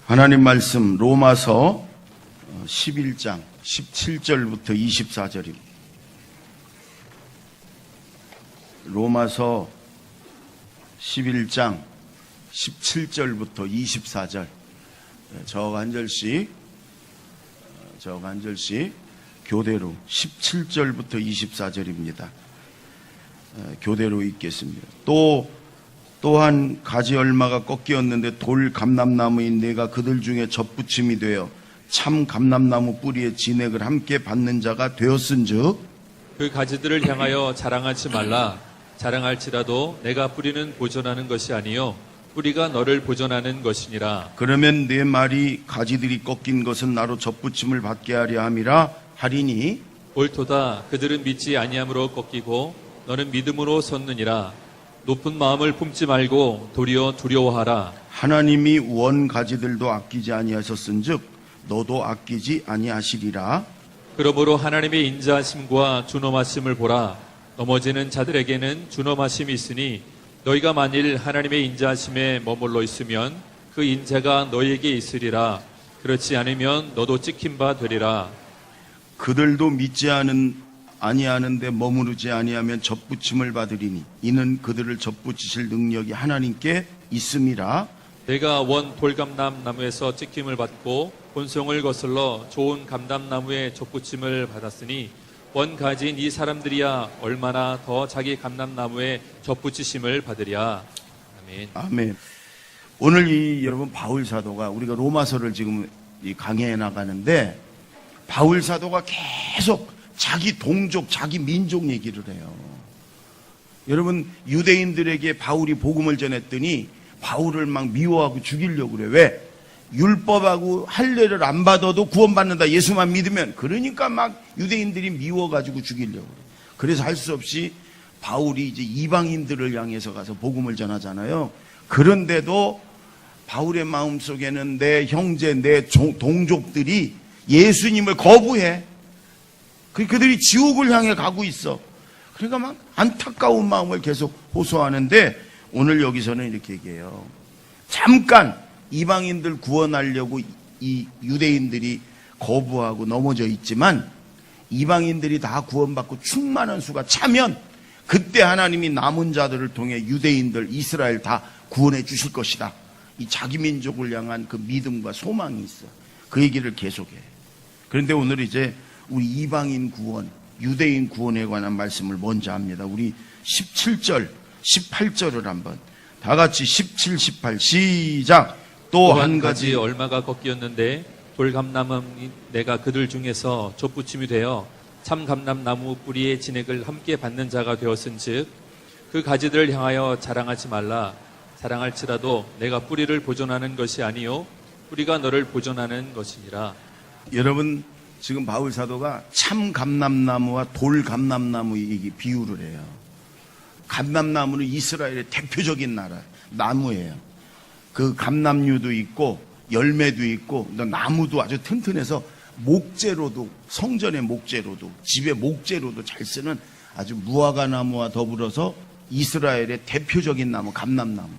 하나님 말씀 로마서 11장 17절부터 24절입니다. 로마서 11장 17절부터 24절 저가 한 절씩 교대로 17절부터 24절입니다. 교대로 읽겠습니다. 또한 가지 얼마가 꺾이었는데 돌 감람나무인 내가 그들 중에 접붙임이 되어 참 감람나무 뿌리의 진액을 함께 받는 자가 되었은즉 그 가지들을 향하여 자랑하지 말라. 자랑할지라도 내가 뿌리는 보존하는 것이 아니요 뿌리가 너를 보존하는 것이니라. 그러면 내 말이 가지들이 꺾인 것은 나로 접붙임을 받게 하려 함이라 하리니 옳도다. 그들은 믿지 아니함으로 꺾이고 너는 믿음으로 섰느니라. 높은 마음을 품지 말고 도리어 두려워하라. 하나님이 원 가지들도 아끼지 아니하셨은즉 너도 아끼지 아니하시리라. 그러므로 하나님의 인자하심과 준엄하심을 보라. 넘어지는 자들에게는 준엄하심이 있으니 너희가 만일 하나님의 인자하심에 머물러 있으면 그 인자가 너희에게 있으리라. 그렇지 않으면 너도 찍힌 바 되리라. 그들도 믿지 아니하는데 머무르지 아니하면 접붙임을 받으리니 이는 그들을 접붙이실 능력이 하나님께 있음이라. 내가 원 돌감람나무에서 찍힘을 받고 본성을 거슬러 좋은 감람나무에 접붙임을 받았으니 원 가지인 이 사람들이야 얼마나 더 자기 감람나무에 접붙이심을 받으랴. 아멘. 아멘. 오늘 여러분 바울 사도가 우리가 로마서를 지금 강해해 나가는데 바울 사도가 계속 자기 동족, 자기 민족 얘기를 해요. 여러분 유대인들에게 바울이 복음을 전했더니 바울을 막 미워하고 죽이려고 그래. 왜? 율법하고 할례를 안 받아도 구원받는다. 예수만 믿으면. 그러니까 막 유대인들이 미워가지고 죽이려고 그래. 그래서 할 수 없이 바울이 이제 이방인들을 향해서 가서 복음을 전하잖아요. 그런데도 바울의 마음속에는 내 형제, 내 동족들이 예수님을 거부해. 그들이 지옥을 향해 가고 있어. 그러니까 막 안타까운 마음을 계속 호소하는데 오늘 여기서는 이렇게 얘기해요. 잠깐 이방인들 구원하려고 이 유대인들이 거부하고 넘어져 있지만 이방인들이 다 구원받고 충만한 수가 차면 그때 하나님이 남은 자들을 통해 유대인들, 이스라엘 다 구원해 주실 것이다. 이 자기 민족을 향한 그 믿음과 소망이 있어. 그 얘기를 계속해. 그런데 오늘 이제 우리 이방인 구원, 유대인 구원에 관한 말씀을 먼저 합니다. 우리 17절, 18절을 한번 다 같이 17, 18 시작. 또 한 가지 얼마가 꺾이었는데 돌감람은 내가 그들 중에서 접붙임이 되어 참 감람나무 뿌리의 진액을 함께 받는 자가 되었은즉 그 가지들을 향하여 자랑하지 말라. 자랑할지라도 내가 뿌리를 보존하는 것이 아니요 뿌리가 너를 보존하는 것이니라. 여러분 지금 바울 사도가 참 감람나무와 돌 감람나무 비유를 해요. 감람나무는 이스라엘의 대표적인 나무예요. 그 감람류도 있고 열매도 있고 나무도 아주 튼튼해서 목재로도, 성전의 목재로도, 집의 목재로도 잘 쓰는 아주 무화과 나무와 더불어서 이스라엘의 대표적인 나무 감람나무.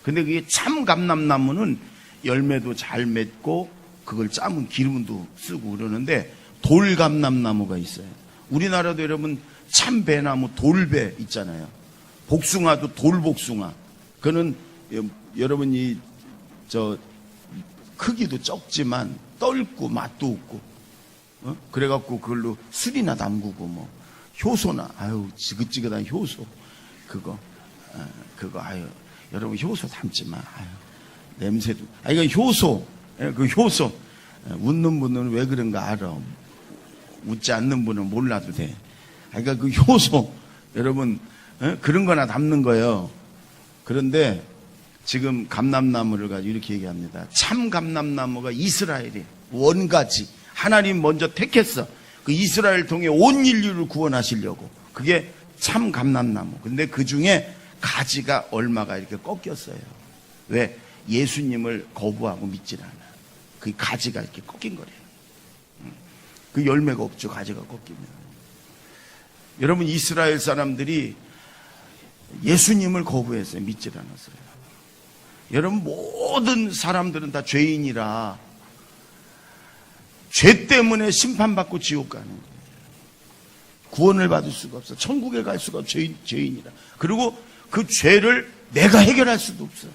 근데 그게 참 감람나무는 열매도 잘 맺고 그걸 짜면 기름도 쓰고 그러는데 돌감람나무가 있어요. 우리나라도 여러분 참배나무 돌배 있잖아요. 복숭아도 돌복숭아. 그는 여러분이 크기도 적지만 떫고 맛도 없고 그래갖고 그걸로 술이나 담그고 뭐 효소나 지긋지긋한 효소 그거 여러분 효소 담지 마. 냄새도 이거 효소. 그 효소. 웃는 분은 왜 그런가 알아. 웃지 않는 분은 몰라도 돼. 그러니까 그 효소 여러분 그런 거나 담는 거예요. 그런데 지금 감람나무를 가지고 이렇게 얘기합니다. 참 감람나무가 이스라엘의 원가지. 하나님 먼저 택했어. 그 이스라엘 통해 온 인류를 구원하시려고. 그게 참 감람나무. 근데 그 중에 가지가 얼마가 이렇게 꺾였어요. 왜? 예수님을 거부하고 믿질 않아. 그 가지가 이렇게 꺾인 거래요. 그 열매가 없죠. 가지가 꺾이면. 여러분 이스라엘 사람들이 예수님을 거부했어요. 믿질 않았어요. 여러분, 모든 사람들은 다 죄인이라 죄 때문에 심판받고 지옥 가는 거예요. 구원을 받을 수가 없어. 천국에 갈 수가 없어. 죄인이라. 그리고 그 죄를 내가 해결할 수도 없어.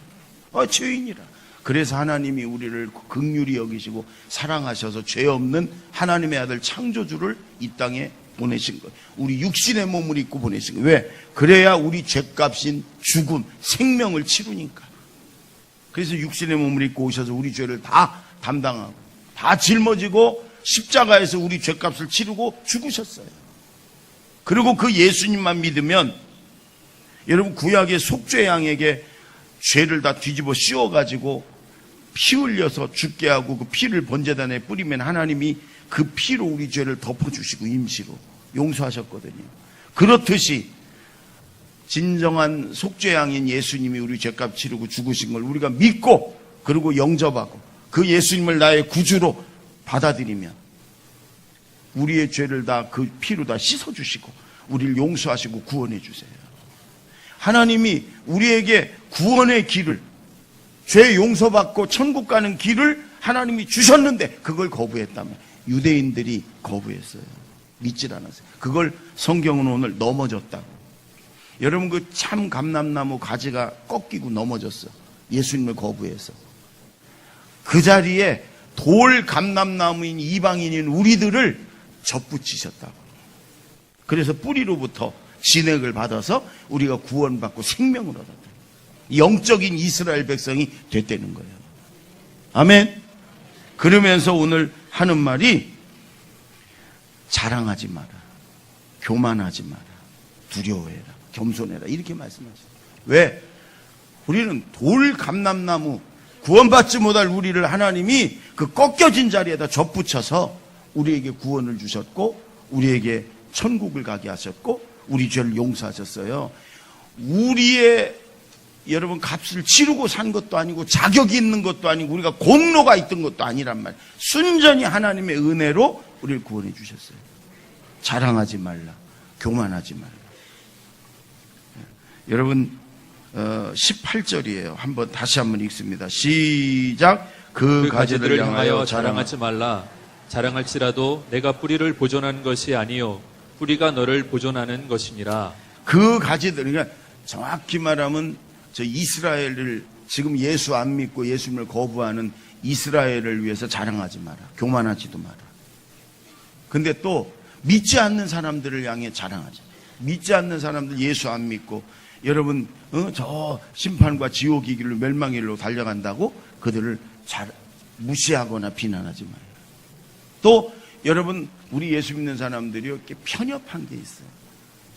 죄인이라. 그래서 하나님이 우리를 긍휼히 여기시고 사랑하셔서 죄 없는 하나님의 아들 창조주를 이 땅에 보내신 거예요. 우리 육신의 몸을 입고 보내신 거예요. 왜? 그래야 우리 죄값인 죽음, 생명을 치르니까. 그래서 육신의 몸을 입고 오셔서 우리 죄를 다 담당하고 다 짊어지고 십자가에서 우리 죄값을 치르고 죽으셨어요. 그리고 그 예수님만 믿으면 여러분, 구약의 속죄양에게 죄를 다 뒤집어 씌워가지고 피 흘려서 죽게 하고 그 피를 번제단에 뿌리면 하나님이 그 피로 우리 죄를 덮어주시고 임시로 용서하셨거든요. 그렇듯이 진정한 속죄양인 예수님이 우리 죄값 치르고 죽으신 걸 우리가 믿고 그리고 영접하고 그 예수님을 나의 구주로 받아들이면 우리의 죄를 다 그 피로 다 씻어주시고 우리를 용서하시고 구원해 주세요. 하나님이 우리에게 구원의 길을, 죄 용서받고 천국 가는 길을 하나님이 주셨는데 그걸 거부했다면 유대인들이 거부했어요. 믿질 않았어요. 그걸 성경은 오늘 넘어졌다고. 여러분, 그 참 감람나무 가지가 꺾이고 넘어졌어. 예수님을 거부해서. 그 자리에 돌 감람나무인 이방인인 우리들을 접붙이셨다고. 그래서 뿌리로부터 진액을 받아서 우리가 구원받고 생명을 얻었다. 영적인 이스라엘 백성이 됐다는 거예요. 아멘. 그러면서 오늘 하는 말이 자랑하지 마라, 교만하지 마라, 두려워해라, 겸손해라, 이렇게 말씀하셨어요. 왜? 우리는 돌 감람나무, 구원받지 못할 우리를 하나님이 그 꺾여진 자리에다 접붙여서 우리에게 구원을 주셨고 우리에게 천국을 가게 하셨고 우리 죄를 용서하셨어요. 우리의 여러분 값을 치르고 산 것도 아니고 자격이 있는 것도 아니고 우리가 공로가 있던 것도 아니란 말이에요. 순전히 하나님의 은혜로 우리를 구원해 주셨어요. 자랑하지 말라, 교만하지 말라. 여러분 18절이에요. 다시 한번 읽습니다. 시작. 그 가지들을 향하여 자랑하지 말라. 자랑할지라도 내가 뿌리를 보존하는 것이 아니요 뿌리가 너를 보존하는 것이니라. 그 가지들, 그러니까 정확히 말하면 저 이스라엘을 지금 예수 안 믿고 예수님을 거부하는 이스라엘을 위해서 자랑하지 마라. 교만하지도 마라. 근데 또 믿지 않는 사람들을 향해 자랑하지. 믿지 않는 사람들 예수 안 믿고 여러분 저 심판과 지옥의 길로 멸망의 길로 달려간다고 그들을 무시하거나 비난하지 마라. 또 여러분 우리 예수 믿는 사람들이 이렇게 편협한 게 있어요.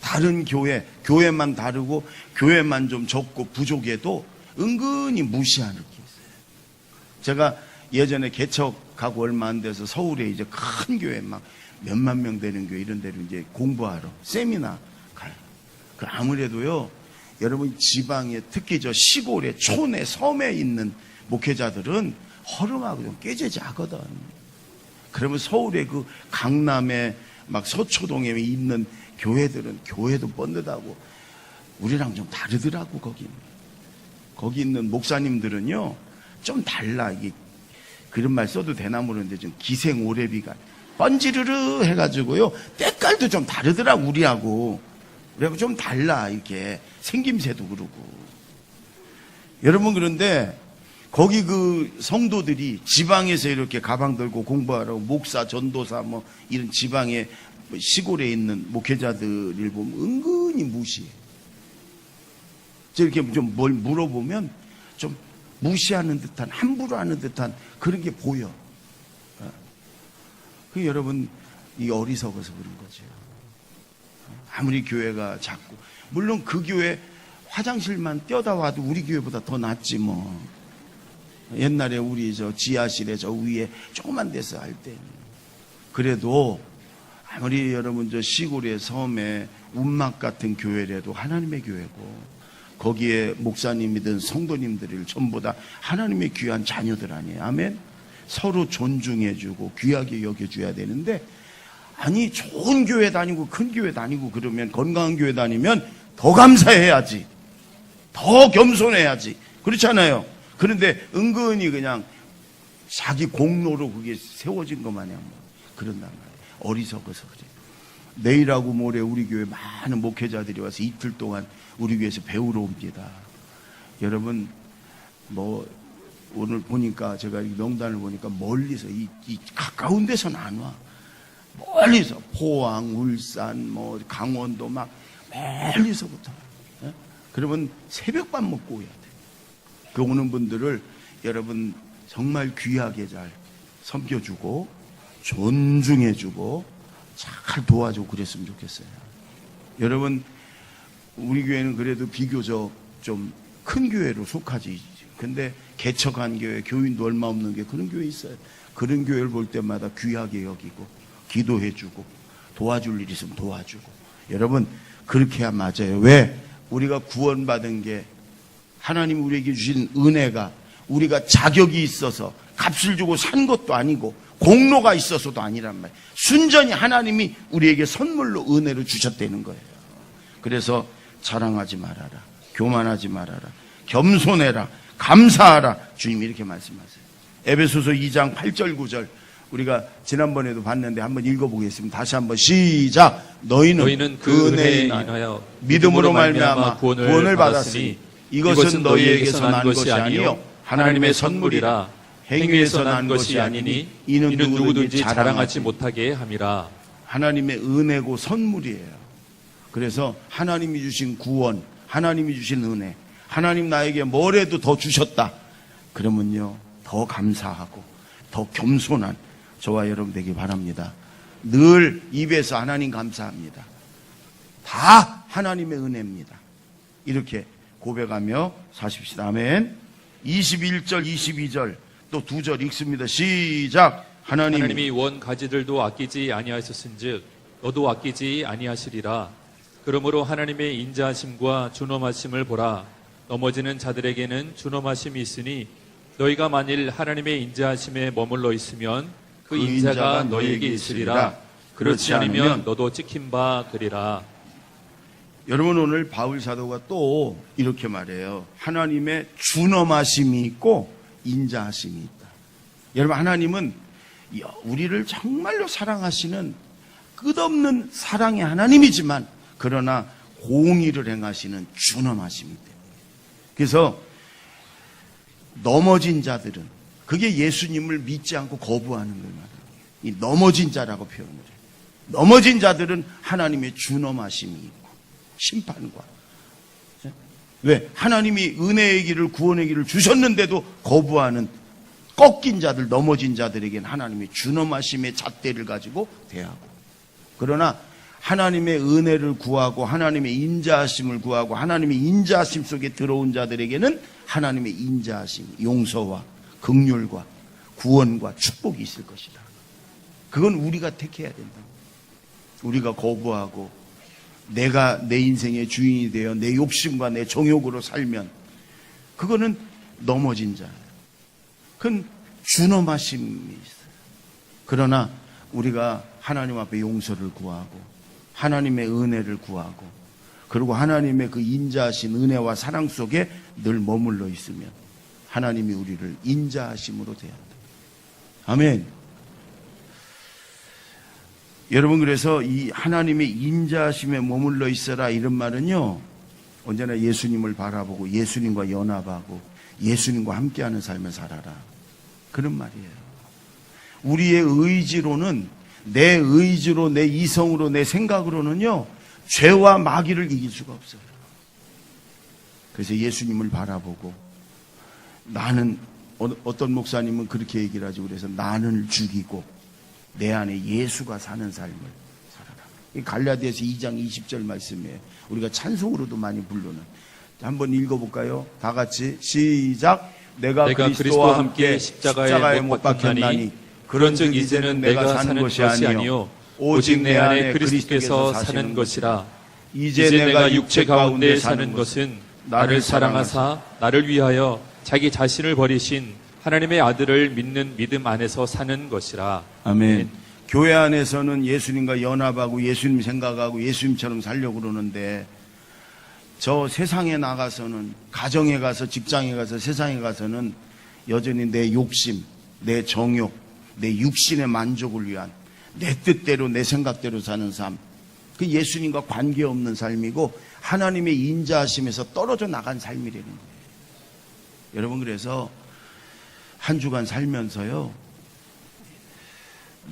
다른 교회만 다르고 교회만 좀 적고 부족해도 은근히 무시하는 게 있어요. 제가 예전에 개척하고 얼마 안 돼서 서울에 이제 큰 교회 막 몇만 명 되는 교회 이런 데로 이제 공부하러 세미나 가요. 그 아무래도요, 여러분 지방에 특히 저 시골에 촌에 섬에 있는 목회자들은 허름하고 좀 깨재재하거든. 그러면 서울에 그 강남에 막 서초동에 있는 교회들은 교회도 뻔듯하고 우리랑 좀 다르더라고. 거기 있는 목사님들은요 좀 달라. 이게 그런 말 써도 되나 모르는데 좀 기생 오래비가 번지르르 해가지고요 때깔도 좀 다르더라. 우리하고 좀 달라. 이렇게 생김새도 그러고. 여러분, 그런데 거기 그 성도들이 지방에서 이렇게 가방 들고 공부하라고 목사, 전도사 뭐 이런 지방에 시골에 있는 목회자들을 보면 은근히 무시해. 저렇게 좀 뭘 물어보면 좀 무시하는 듯한, 함부로 하는 듯한 그런 게 보여. 그 여러분, 이 어리석어서 그런 거죠. 아무리 교회가 작고, 물론 그 교회 화장실만 뛰어다 와도 우리 교회보다 더 낫지 뭐. 옛날에 우리 저 지하실에 저 위에 조그만 데서 할 때. 그래도 아무리 여러분 저 시골의 섬에 운막 같은 교회라도 하나님의 교회고 거기에 목사님이든 성도님들을 전부 다 하나님의 귀한 자녀들 아니에요. 아멘. 서로 존중해주고 귀하게 여겨줘야 되는데, 아니 좋은 교회 다니고 큰 교회 다니고 그러면, 건강한 교회 다니면 더 감사해야지, 더 겸손해야지. 그렇잖아요. 그런데 은근히 그냥 자기 공로로 그게 세워진 것 마냥 그런단 말이에요. 어리석어서 그래. 내일하고 모레 우리 교회 많은 목회자들이 와서 이틀 동안 우리 교회에서 배우러 옵니다. 여러분 오늘 보니까 제가 이 명단을 보니까 멀리서 이 가까운 데서는 안 와. 멀리서 포항, 울산, 강원도 막 멀리서부터. 예? 그러면 새벽밥 먹고 오야 돼. 그 오는 분들을 여러분 정말 귀하게 잘 섬겨주고 존중해주고 잘 도와주고 그랬으면 좋겠어요. 여러분 우리 교회는 그래도 비교적 좀 큰 교회로 속하지. 근데 개척한 교회, 교인도 얼마 없는 게 그런 교회 있어요. 그런 교회를 볼 때마다 귀하게 여기고 기도해주고 도와줄 일 있으면 도와주고. 여러분 그렇게 해야 맞아요. 왜? 우리가 구원받은 게 하나님 우리에게 주신 은혜가 우리가 자격이 있어서 값을 주고 산 것도 아니고 공로가 있어서도 아니란 말이에요. 순전히 하나님이 우리에게 선물로 은혜를 주셨다는 거예요. 그래서 자랑하지 말아라, 교만하지 말아라, 겸손해라, 감사하라. 주님이 이렇게 말씀하세요. 에베소서 2장 8절 9절 우리가 지난번에도 봤는데 한번 읽어보겠습니다. 다시 한번 시작. 너희는 그 은혜에 인하여 믿음으로 말미암아 구원을 받았으니 이것은 너희에게서 난 것이 아니요 하나님의 선물이라. 행위에서 난 것이 아니니 이는 누구든지 자랑하지 못하게 함이라. 하나님의 은혜고 선물이에요. 그래서 하나님이 주신 구원, 하나님이 주신 은혜, 하나님 나에게 뭐라도 더 주셨다. 그러면요 더 감사하고 더 겸손한 저와 여러분 되기 바랍니다. 늘 입에서 하나님 감사합니다. 다 하나님의 은혜입니다. 이렇게 고백하며 사십시다. 아멘. 21절 22절 또 2절 읽습니다. 시작. 하나님이 원 가지들도 아끼지 아니하셨은즉 너도 아끼지 아니하시리라. 그러므로 하나님의 인자하심과 준엄하심을 보라. 넘어지는 자들에게는 준엄하심이 있으니 너희가 만일 하나님의 인자하심에 머물러 있으면 그 인자가 너희에게 있으리라. 그렇지 않으면 너도 찍힌 바 되리라. 여러분 오늘 바울 사도가 또 이렇게 말해요. 하나님의 준엄하심이 있고 인자하심이 있다. 여러분 하나님은 우리를 정말로 사랑하시는 끝없는 사랑의 하나님이지만 그러나 공의를 행하시는 준엄하심이 있다. 그래서 넘어진 자들은 그게 예수님을 믿지 않고 거부하는 걸 말해요. 이 넘어진 자라고 표현을 해요. 넘어진 자들은 하나님의 준엄하심이 있고 심판과. 왜? 하나님이 은혜의 길을 구원의 길을 주셨는데도 거부하는 꺾인 자들, 넘어진 자들에게는 하나님의 준엄하심의 잣대를 가지고 대하고, 그러나 하나님의 은혜를 구하고 하나님의 인자하심을 구하고 하나님의 인자하심 속에 들어온 자들에게는 하나님의 인자하심, 용서와 긍휼과 구원과 축복이 있을 것이다. 그건 우리가 택해야 된다. 우리가 거부하고 내가 내 인생의 주인이 되어 내 욕심과 내 정욕으로 살면 그거는 넘어진 자예요. 그건 준엄하심이 있어요. 그러나 우리가 하나님 앞에 용서를 구하고 하나님의 은혜를 구하고 그리고 하나님의 그 인자하신 은혜와 사랑 속에 늘 머물러 있으면 하나님이 우리를 인자하심으로 대한다. 아멘. 여러분 그래서 이 하나님의 인자하심에 머물러 있어라 이런 말은요 언제나 예수님을 바라보고 예수님과 연합하고 예수님과 함께하는 삶을 살아라 그런 말이에요. 우리의 의지로는 내 의지로 내 이성으로 내 생각으로는요 죄와 마귀를 이길 수가 없어요. 그래서 예수님을 바라보고 나는 어떤 목사님은 그렇게 얘기를 하죠. 그래서 나는 죽이고 내 안에 예수가 사는 삶을 살아라. 이 갈라디아서 2장 20절 말씀이에요. 우리가 찬송으로도 많이 부르는. 한번 읽어볼까요? 다 같이 시작. 내가 그리스도와 함께 십자가에 못 박혔나니 그런즉 이제는 내가 사는 것이 아니요 오직 내 안에 그리스도께서 사는 것이라. 이제 내가 육체 가운데 사는 것은 나를 사랑하사 나를 위하여 자기 자신을 버리신 하나님의 아들을 믿는 믿음 안에서 사는 것이라. 아멘. 교회 안에서는 예수님과 연합하고 예수님 생각하고 예수님처럼 살려고 그러는데 저 세상에 나가서는, 가정에 가서, 직장에 가서, 세상에 가서는 여전히 내 욕심, 내 정욕, 내 육신의 만족을 위한 내 뜻대로, 내 생각대로 사는 삶, 그 예수님과 관계없는 삶이고 하나님의 인자하심에서 떨어져 나간 삶이라는 거예요. 여러분, 그래서 한 주간 살면서요,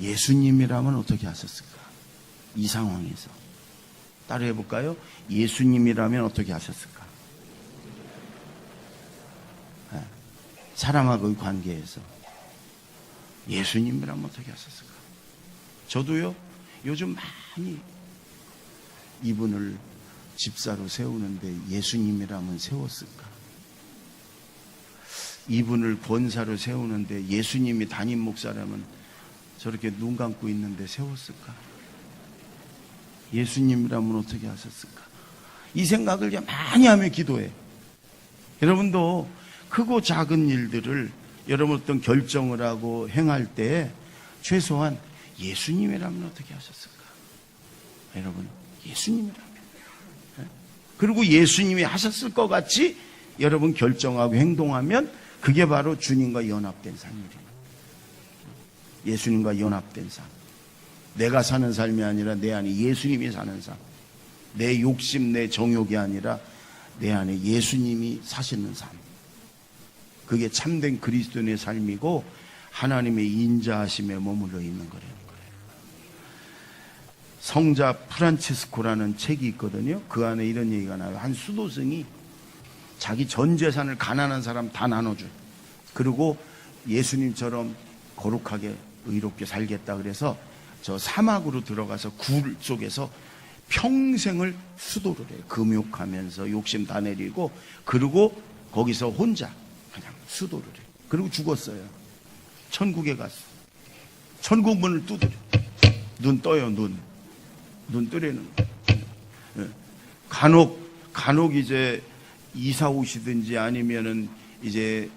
예수님이라면 어떻게 하셨을까? 이 상황에서 따라해 볼까요? 예수님이라면 어떻게 하셨을까? 사람하고의 관계에서 예수님이라면 어떻게 하셨을까? 저도요, 요즘 많이 이분을 집사로 세우는데 예수님이라면 세웠을까? 이분을 권사로 세우는데 예수님이 담임 목사라면 저렇게 눈 감고 있는데 세웠을까? 예수님이라면 어떻게 하셨을까? 이 생각을 많이 하며 기도해. 여러분도 크고 작은 일들을 여러분 어떤 결정을 하고 행할 때 최소한 예수님이라면 어떻게 하셨을까? 여러분, 예수님이라면. 그리고 예수님이 하셨을 것 같이 여러분 결정하고 행동하면 그게 바로 주님과 연합된 삶이에요. 예수님과 연합된 삶. 내가 사는 삶이 아니라 내 안에 예수님이 사는 삶. 내 욕심, 내 정욕이 아니라 내 안에 예수님이 사시는 삶. 그게 참된 그리스도인의 삶이고 하나님의 인자하심에 머물러 있는 거라는 거예요. 성자 프란치스코라는 책이 있거든요. 그 안에 이런 얘기가 나와요. 한 수도승이 자기 전 재산을 가난한 사람 다 나눠줘요. 그리고 예수님처럼 거룩하게 의롭게 살겠다 그래서 저 사막으로 들어가서 굴 속에서 평생을 수도를 해요. 금욕하면서 욕심 다 내리고, 그리고 거기서 혼자 그냥 수도를 해요. 그리고 죽었어요. 천국에 갔어. 천국 문을 두드려. 눈 떠요. 눈 뜨려는 거예요. 간혹 이제 이사 오시든지 아니면은 이제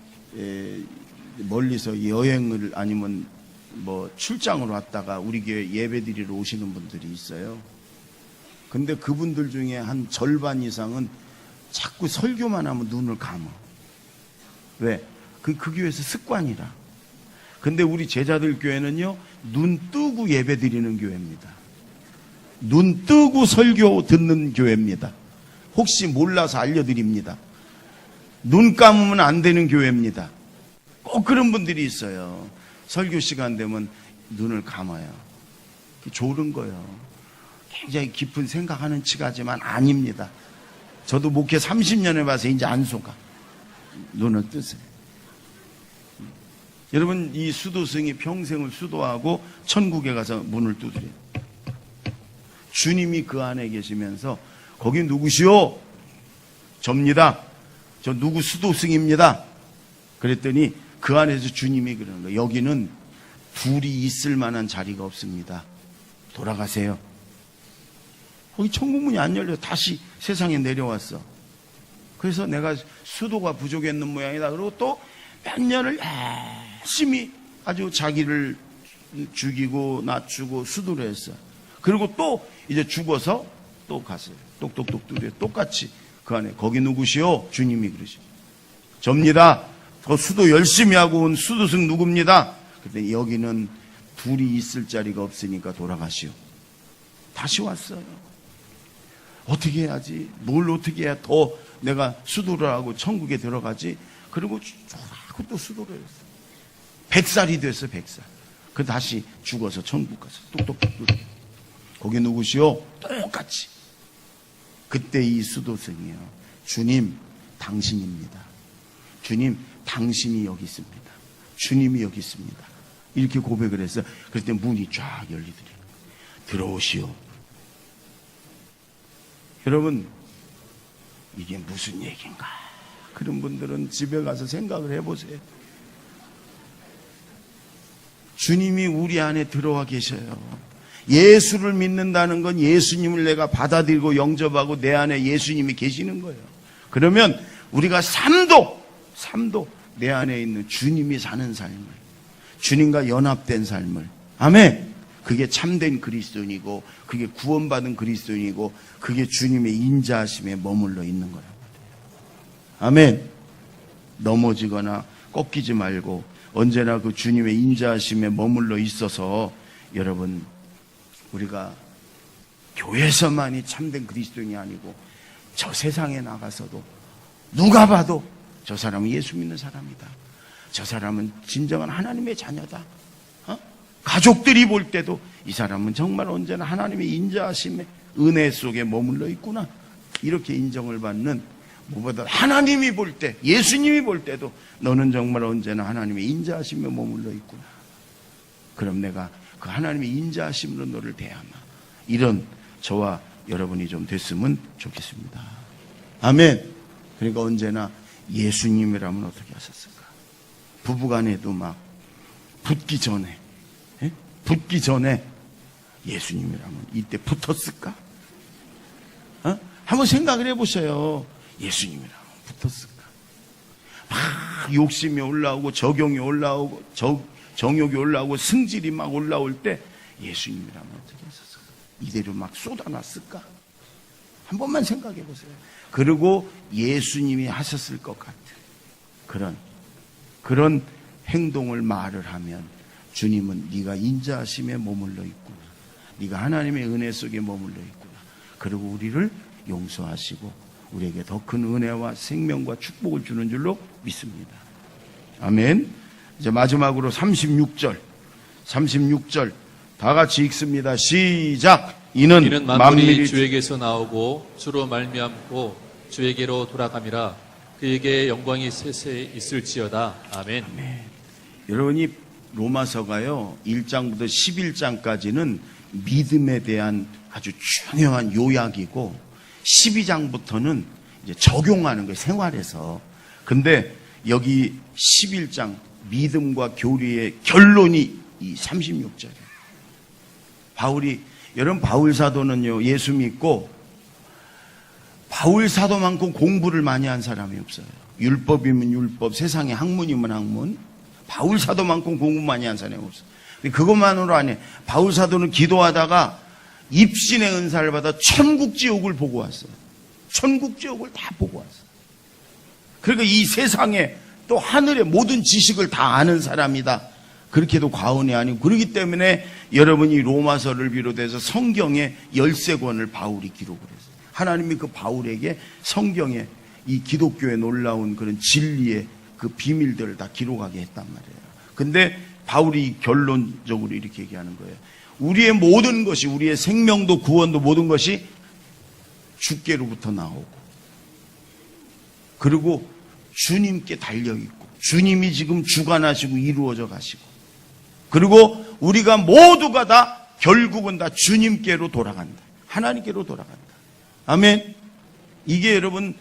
멀리서 여행을 아니면 뭐 출장을 왔다가 우리 교회 예배 드리러 오시는 분들이 있어요. 근데 그분들 중에 한 절반 이상은 자꾸 설교만 하면 눈을 감아. 왜? 그 교회에서 습관이라. 근데 우리 제자들 교회는요, 눈 뜨고 예배 드리는 교회입니다. 눈 뜨고 설교 듣는 교회입니다. 혹시 몰라서 알려드립니다. 눈 감으면 안 되는 교회입니다. 꼭 그런 분들이 있어요. 설교 시간 되면 눈을 감아요. 좋은 거예요. 굉장히 깊은 생각하는 척하지만 아닙니다. 저도 목회 30년 해봐서 이제 안 속아. 눈을 뜨세요. 여러분, 이 수도승이 평생을 수도하고 천국에 가서 문을 두드려요. 주님이 그 안에 계시면서 거기 누구시오? 접니다. 저 누구 수도승입니다. 그랬더니 그 안에서 주님이 그러는 거예요. 여기는 둘이 있을 만한 자리가 없습니다. 돌아가세요. 거기 천국문이 안 열려. 다시 세상에 내려왔어. 그래서 내가 수도가 부족했는 모양이다. 그리고 또 몇 년을 열심히 아주 자기를 죽이고 낮추고 수도를 했어. 그리고 또 이제 죽어서 또 갔어요. 똑똑똑 두드려. 똑같이 그 안에 거기 누구시오? 주님이 그러시죠. 접니다. 더 수도 열심히 하고 온 수도승 누굽니다. 그랬더니 여기는 둘이 있을 자리가 없으니까 돌아가시오. 다시 왔어요. 어떻게 해야지? 뭘 어떻게 해야 더 내가 수도를 하고 천국에 들어가지? 그리고 하고 또 수도를 했어. 100살이 됐어, 100살. 그 다시 죽어서 천국 가서 똑똑똑 두드려. 거기 누구시오? 똑같이. 그때 이 수도승이요. 주님, 당신입니다. 주님, 당신이 여기 있습니다. 주님이 여기 있습니다. 이렇게 고백을 했어. 그럴 때 문이 쫙 열리더래요. 들어오시오. 여러분, 이게 무슨 얘기인가? 그런 분들은 집에 가서 생각을 해보세요. 주님이 우리 안에 들어와 계셔요. 예수를 믿는다는 건 예수님을 내가 받아들이고 영접하고 내 안에 예수님이 계시는 거예요. 그러면 우리가 삶도 내 안에 있는 주님이 사는 삶을, 주님과 연합된 삶을, 아멘. 그게 참된 그리스도인이고 그게 구원받은 그리스도인이고 그게 주님의 인자하심에 머물러 있는 거라고. 아멘. 넘어지거나 꺾이지 말고 언제나 그 주님의 인자하심에 머물러 있어서 여러분 우리가 교회에서만이 참된 그리스도인이 아니고 저 세상에 나가서도 누가 봐도 저 사람은 예수 믿는 사람이다. 저 사람은 진정한 하나님의 자녀다. 가족들이 볼 때도 이 사람은 정말 언제나 하나님의 인자하심의 은혜 속에 머물러 있구나. 이렇게 인정을 받는 무엇보다 하나님이 볼 때, 예수님이 볼 때도 너는 정말 언제나 하나님의 인자하심에 머물러 있구나. 그럼 내가 그 하나님의 인자하심으로 너를 대하마. 이런 저와 여러분이 좀 됐으면 좋겠습니다. 아멘. 그러니까 언제나 예수님이라면 어떻게 하셨을까? 부부간에도 막 붙기 전에 예수님이라면 이때 붙었을까? 한번 생각을 해보세요. 예수님이라면 붙었을까? 막 욕심이 올라오고 적용이 올라오고 정욕이 올라오고 승질이 막 올라올 때 예수님이라면 어떻게 했었을까? 이대로 막 쏟아놨을까? 한 번만 생각해 보세요. 그리고 예수님이 하셨을 것 같은 그런 행동을 말을 하면 주님은 네가 인자하심에 머물러 있구나. 네가 하나님의 은혜 속에 머물러 있구나. 그리고 우리를 용서하시고 우리에게 더 큰 은혜와 생명과 축복을 주는 줄로 믿습니다. 아멘. 이제 마지막으로 36절 다 같이 읽습니다. 시작. 이는 만민이 주에게서 나오고 주로 말미암고 주에게로 돌아감이라. 그에게 영광이 세세 있을지어다. 아멘. 여러분이 로마서가요 1장부터 11장까지는 믿음에 대한 아주 중요한 요약이고 12장부터는 이제 적용하는 거예요, 생활에서. 근데 여기 11장 믿음과 교리의 결론이 이 36절이에요. 여러분 바울 사도는요 예수 믿고 바울 사도만큼 공부를 많이 한 사람이 없어요. 율법이면 율법, 세상의 학문이면 학문. 바울 사도만큼 공부 많이 한 사람이 없어요. 근데 그것만으로 아니에요. 바울 사도는 기도하다가 입신의 은사를 받아 천국 지옥을 보고 왔어요. 천국 지옥을 다 보고 왔어요. 그러니까 이 세상에 또 하늘의 모든 지식을 다 아는 사람이다. 그렇게도 과언이 아니고, 그렇기 때문에 여러분이 로마서를 비롯해서 성경의 13권을 바울이 기록을 했어요. 하나님이 그 바울에게 성경에 이 기독교의 놀라운 그런 진리의 그 비밀들을 다 기록하게 했단 말이에요. 근데 바울이 결론적으로 이렇게 얘기하는 거예요. 우리의 모든 것이, 우리의 생명도 구원도 모든 것이 주께로부터 나오고, 그리고 주님께 달려있고, 주님이 지금 주관하시고 이루어져 가시고, 그리고 우리가 모두가 다 결국은 다 주님께로 돌아간다. 하나님께로 돌아간다. 아멘. 이게 여러분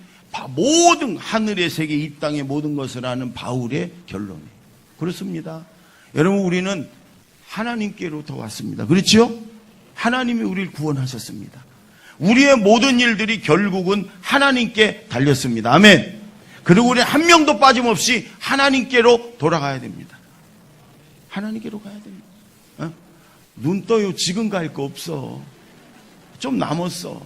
모든 하늘의 세계, 이 땅의 모든 것을 아는 바울의 결론이에요. 그렇습니다. 여러분 우리는 하나님께로부터 왔습니다. 그렇죠? 하나님이 우리를 구원하셨습니다. 우리의 모든 일들이 결국은 하나님께 달렸습니다. 아멘. 그리고 우리 한 명도 빠짐없이 하나님께로 돌아가야 됩니다. 하나님께로 가야 됩니다. 눈 떠요. 지금 갈 거 없어. 좀 남았어.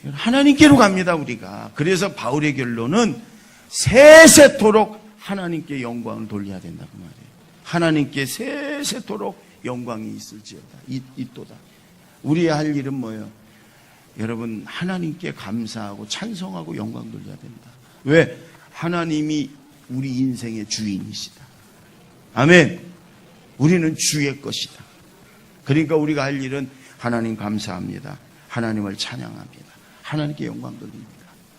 하나님께로 갑니다, 우리가. 그래서 바울의 결론은 세세토록 하나님께 영광을 돌려야 된다고 말이에요. 하나님께 세세토록 영광이 있을지어다. 있도다. 우리의 할 일은 뭐예요? 여러분, 하나님께 감사하고 찬송하고 영광 돌려야 된다. 왜? 하나님이 우리 인생의 주인이시다. 아멘. 우리는 주의 것이다. 그러니까 우리가 할 일은 하나님 감사합니다. 하나님을 찬양합니다. 하나님께 영광 돌립니다.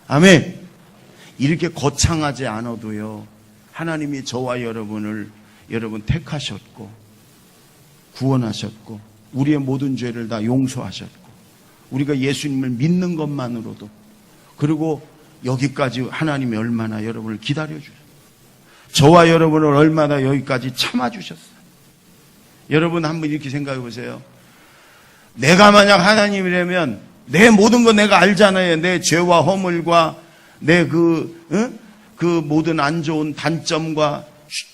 아멘. 이렇게 거창하지 않아도요, 하나님이 저와 여러분 택하셨고 구원하셨고 우리의 모든 죄를 다 용서하셨고 우리가 예수님을 믿는 것만으로도, 그리고 여기까지 하나님이 얼마나 여러분을 기다려주셨어요. 저와 여러분을 얼마나 여기까지 참아주셨어요. 여러분 한번 이렇게 생각해 보세요. 내가 만약 하나님이라면 내 모든 거 내가 알잖아요. 내 죄와 허물과 내 그 모든 안 좋은 단점과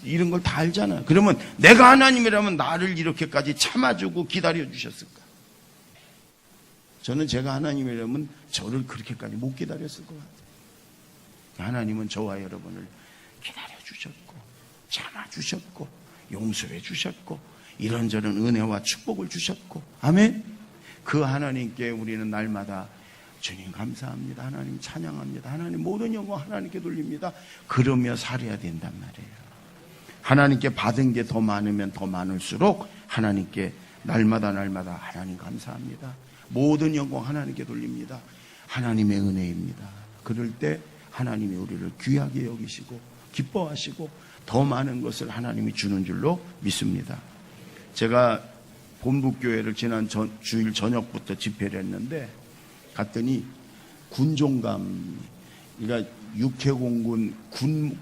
이런 걸 다 알잖아요. 그러면 내가 하나님이라면 나를 이렇게까지 참아주고 기다려주셨을까? 저는 제가 하나님이라면 저를 그렇게까지 못 기다렸을 것 같아요. 하나님은 저와 여러분을 기다려주셨고 참아주셨고 용서해주셨고 이런저런 은혜와 축복을 주셨고 아멘. 그 하나님께 우리는 날마다 주님 감사합니다, 하나님 찬양합니다, 하나님 모든 영광 하나님께 돌립니다 그러며 살아야 된단 말이에요. 하나님께 받은 게 더 많으면 더 많을수록 하나님께 날마다 하나님 감사합니다, 모든 영광 하나님께 돌립니다, 하나님의 은혜입니다. 그럴 때 하나님이 우리를 귀하게 여기시고 기뻐하시고 더 많은 것을 하나님이 주는 줄로 믿습니다. 제가 본부교회를 지난 주일 저녁부터 집회를 했는데 갔더니 군종감, 그러니까 육해공군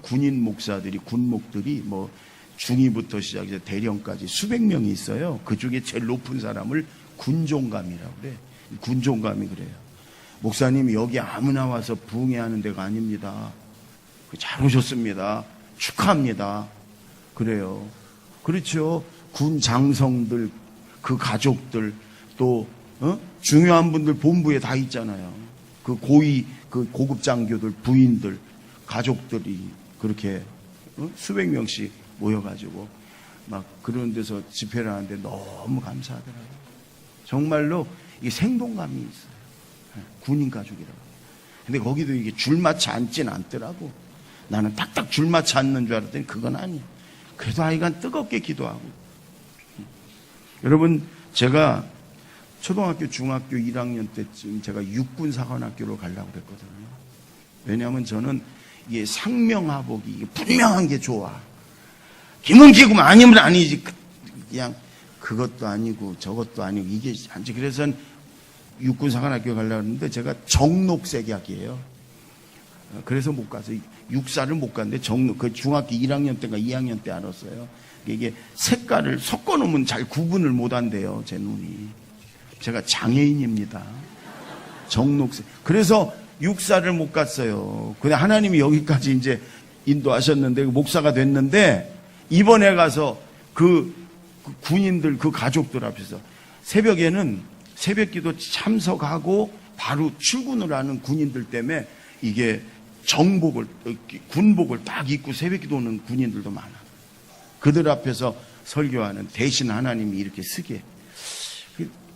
군인 목사들이, 군목들이 뭐 중위부터 시작해서 대령까지 수백 명이 있어요. 그 중에 제일 높은 사람을 군종감이라고 그래. 군종감이 그래요. 목사님이 여기 아무나 와서 부흥회하는 데가 아닙니다. 잘 오셨습니다. 축하합니다. 그래요. 그렇죠. 군 장성들, 그 가족들, 또 중요한 분들 본부에 다 있잖아요. 그 고급 장교들, 부인들, 가족들이 그렇게 수백 명씩 모여가지고 막 그런 데서 집회를 하는데 너무 감사하더라고요. 정말로 이게 생동감이 있어요. 군인 가족이라고. 근데 거기도 이게 줄맞춰 앉진 않더라고. 나는 딱딱 줄맞춰 앉는 줄 알았더니 그건 아니에요. 그래도 아이가 뜨겁게 기도하고. 여러분, 제가 초등학교, 중학교 1학년 때쯤 제가 육군사관학교로 가려고 그랬거든요. 왜냐하면 저는 이게 상명하복이 이게 분명한 게 좋아. 김은기구만 아니면 아니지. 그냥 그것도 아니고 저것도 아니고 이게 아니지. 그래서 육군사관학교 가려고 했는데 제가 정록색약이에요. 그래서 못 가서 육사를 못 갔는데 그 중학교 1학년 때인가 2학년 때 알았어요. 이게 색깔을 섞어 놓으면 잘 구분을 못 한대요, 제 눈이. 제가 장애인입니다. 정록색. 그래서 육사를 못 갔어요. 근데 하나님이 여기까지 이제 인도하셨는데 목사가 됐는데 이번에 가서 그 군인들, 그 가족들 앞에서 새벽에는 새벽기도 참석하고 바로 출근을 하는 군인들 때문에 이게 정복을, 군복을 딱 입고 새벽기도 오는 군인들도 많아. 그들 앞에서 설교하는 대신 하나님이 이렇게 쓰게.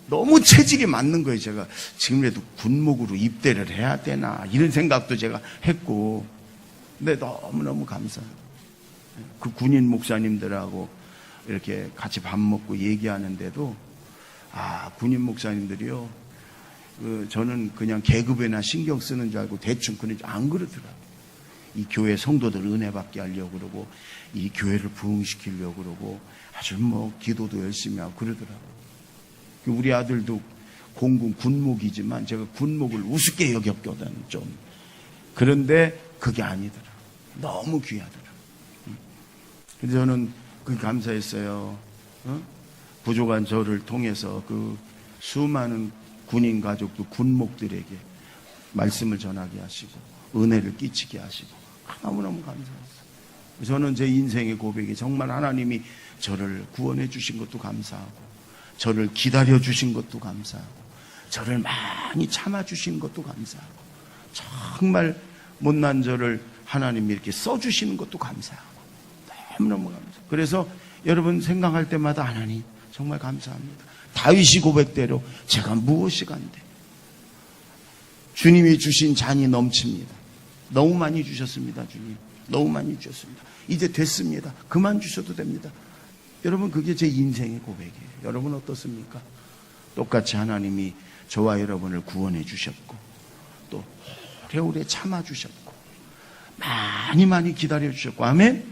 너무 체질이 맞는 거예요. 제가 지금이라도 군목으로 입대를 해야 되나 이런 생각도 제가 했고. 근데 너무너무 감사해요. 그 군인 목사님들하고 이렇게 같이 밥 먹고 얘기하는데도 군인 목사님들이요, 저는 그냥 계급에나 신경 쓰는 줄 알고 대충 그런지 안 그러더라고요. 이 교회 성도들 은혜 받게 하려고 그러고 이 교회를 부흥시키려고 그러고 아주 뭐 기도도 열심히 하고 그러더라고요. 우리 아들도 공군 군목이지만 제가 군목을 우습게 여겼거든 좀. 그런데 그게 아니더라. 너무 귀하더라. 그래서 저는 그게 감사했어요. 부족한 저를 통해서 그 수많은 군인 가족도 군목들에게 말씀을 전하게 하시고 은혜를 끼치게 하시고 너무너무 감사했어요. 저는 제 인생의 고백이 정말 하나님이 저를 구원해 주신 것도 감사하고 저를 기다려 주신 것도 감사하고 저를 많이 참아 주신 것도 감사하고 정말 못난 저를 하나님이 이렇게 써주시는 것도 감사하고 너무너무 감사해요. 그래서 여러분 생각할 때마다 하나님 정말 감사합니다. 다윗이 고백대로 제가 무엇이 간데 주님이 주신 잔이 넘칩니다. 너무 많이 주셨습니다. 주님 너무 많이 주셨습니다. 이제 됐습니다. 그만 주셔도 됩니다. 여러분 그게 제 인생의 고백이에요. 여러분 어떻습니까? 똑같이 하나님이 저와 여러분을 구원해 주셨고 또 오래오래 참아 주셨고 많이 기다려 주셨고 아멘.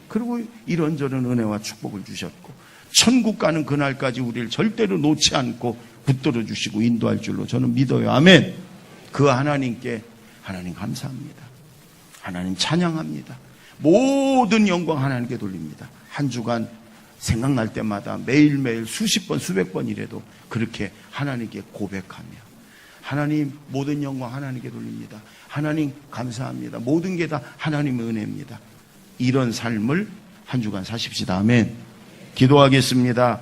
그리고 이런저런 은혜와 축복을 주셨고 천국 가는 그날까지 우리를 절대로 놓지 않고 붙들어 주시고 인도할 줄로 저는 믿어요. 아멘. 그 하나님께 하나님 감사합니다. 하나님 찬양합니다. 모든 영광 하나님께 돌립니다. 한 주간 생각날 때마다 매일매일 수십 번 수백 번이라도 그렇게 하나님께 고백하며 하나님 모든 영광 하나님께 돌립니다. 하나님 감사합니다. 모든 게 다 하나님의 은혜입니다. 이런 삶을 한 주간 사십시다. 아멘. 기도하겠습니다.